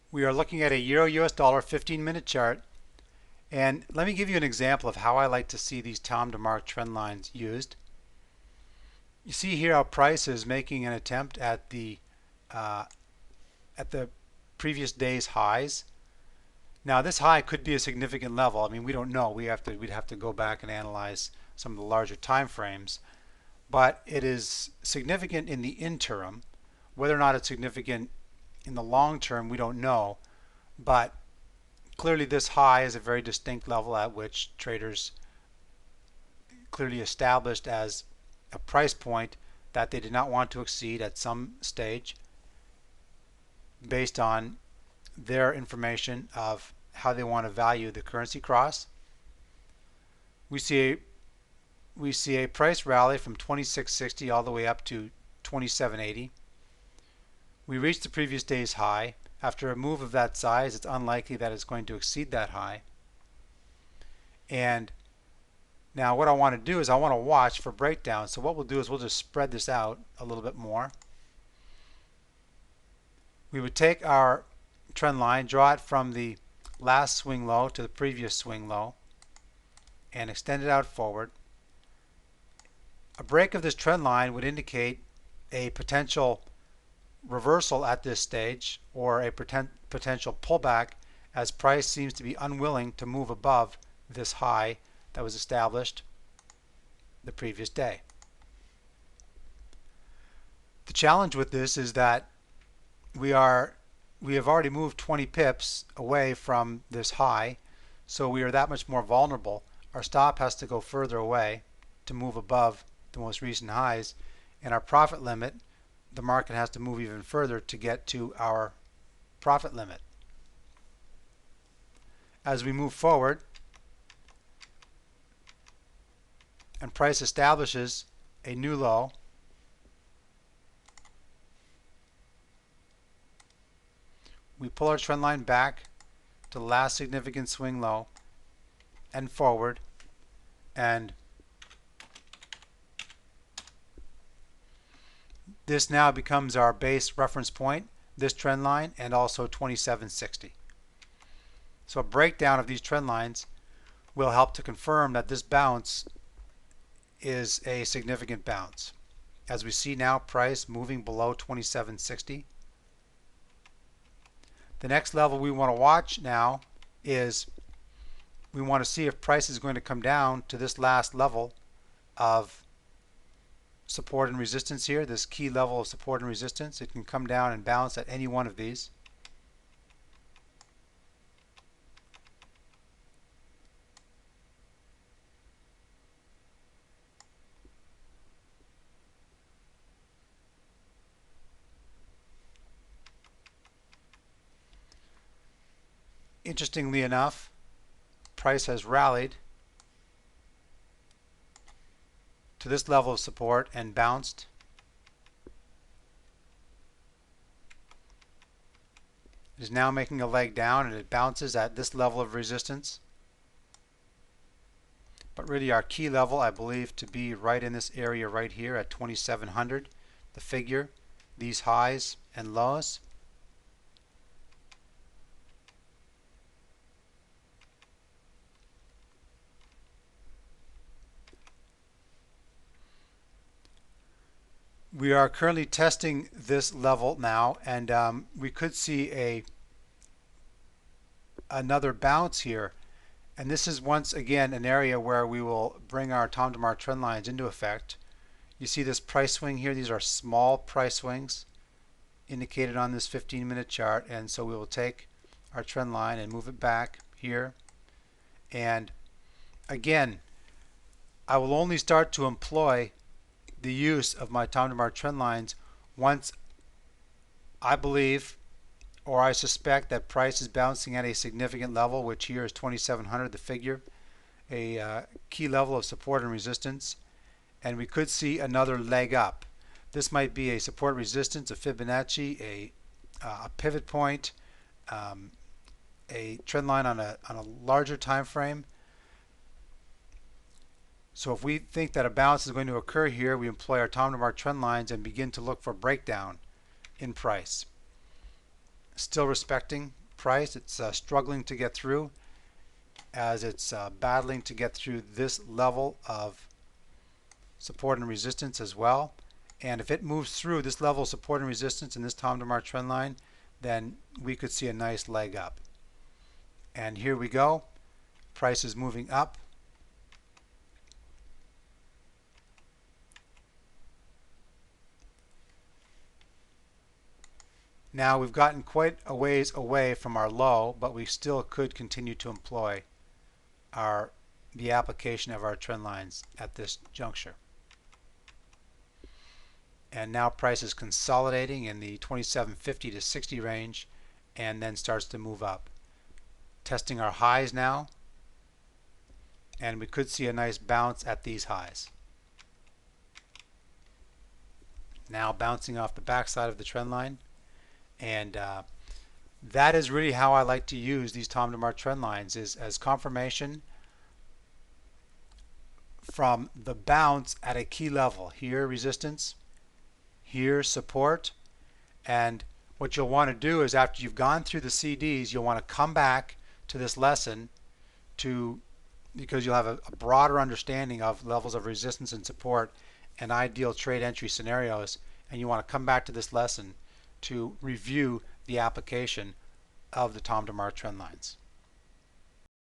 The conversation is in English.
We are looking at a Euro US dollar 15-minute chart, and let me give you an example of how I like to see these Tom DeMark trend lines used. You see here how price is making an attempt uh, at the previous day's highs. Now this high could be a significant level. I mean, we don't know. We'd have to go back and analyze some of the larger time frames, but it is significant in the interim. Whether or not it's significant in the long term, we don't know, but clearly this high is a very distinct level at which traders clearly established as a price point that they did not want to exceed at some stage based on their information of how they want to value the currency cross. We see a price rally from 2660 all the way up to 2780. We reached the previous day's high. After a move of that size, it's unlikely that it's going to exceed that high. And now what I want to do is I want to watch for breakdown. So what we'll do is we'll just spread this out a little bit more. We would take our trend line, draw it from the last swing low to the previous swing low, and extend it out forward. A break of this trend line would indicate a potential reversal at this stage or a potential pullback, as price seems to be unwilling to move above this high that was established the previous day. The challenge with this is that we have already moved 20 pips away from this high, so we are that much more vulnerable. Our stop has to go further away to move above the most recent highs, and our profit limit, the market has to move even further to get to our profit limit. As we move forward and price establishes a new low, we pull our trend line back to the last significant swing low and forward, and this now becomes our base reference point, this trend line, and also 2760. So a breakdown of these trend lines will help to confirm that this bounce is a significant bounce. As we see now, price moving below 2760. The next level we want to watch now is we want to see if price is going to come down to this last level of support and resistance here, this key level of support and resistance. It can come down and bounce at any one of these. Interestingly enough, price has rallied to this level of support and bounced. It is now making a leg down, and it bounces at this level of resistance. But really our key level, I believe, to be right in this area right here at 2700, the figure, these highs and lows. We are currently testing this level now, and we could see another bounce here. And this is once again an area where we will bring our Tom DeMark trend lines into effect. You see this price swing here. These are small price swings indicated on this 15-minute chart, and so we will take our trend line and move it back here. And again, I will only start to employ the use of my Tom DeMark trend lines once I believe or I suspect that price is bouncing at a significant level, which here is 2700, the figure, a key level of support and resistance, and we could see another leg up. This might be a support resistance, a Fibonacci, a pivot point, a trend line on a larger time frame. So if we think that a bounce is going to occur here, we employ our Tom DeMark trend lines and begin to look for breakdown in price. Still respecting price. It's struggling to get through as it's battling to get through this level of support and resistance as well. And if it moves through this level of support and resistance in this Tom DeMar trend line, then we could see a nice leg up. And here we go. Price is moving up. Now we've gotten quite a ways away from our low, but we still could continue to employ the application of our trend lines at this juncture. And now price is consolidating in the 27.50 to 60 range and then starts to move up. Testing our highs now, and we could see a nice bounce at these highs. Now bouncing off the backside of the trend line, and that is really how I like to use these Tom DeMar trend lines, is as confirmation from the bounce at a key level. Here resistance, here support, and what you'll want to do is after you've gone through the CDs, you'll want to come back to this lesson because you'll have a broader understanding of levels of resistance and support and ideal trade entry scenarios, and you want to come back to this lesson to review the application of the Tom DeMar trend lines.